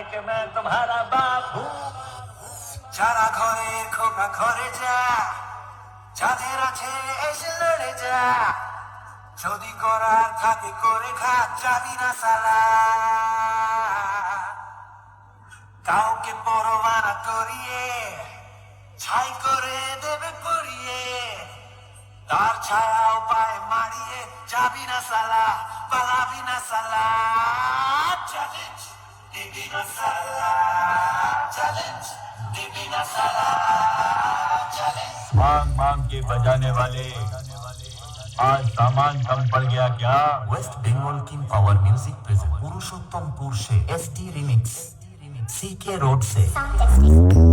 मैं तुम्हारा बाप हूँ। যারা ঘরে খোকা ঘরে যা, যাদের আছে এসে লড়ে যা, যদি করার থাকে করে খা, যাবি না সালা। কাউকে পরোয়া না করিয়ে ছাই করে দেবে পড়িয়ে, তার ছায়াও পায়ে মারিয়ে যাবি না সালা, পালাবি না সালা। চ্যালেঞ্জ দিবি না সালা, চ্যালেঞ্জ দিবি না সালা, চ্যালেঞ্জ। मांग मांग के बजाने वाले, आज सामान कम पड़ गया क्या? West Bengal king power music present Purushottampur से एसडी रिमिक्स सीके रोड से Sound testing.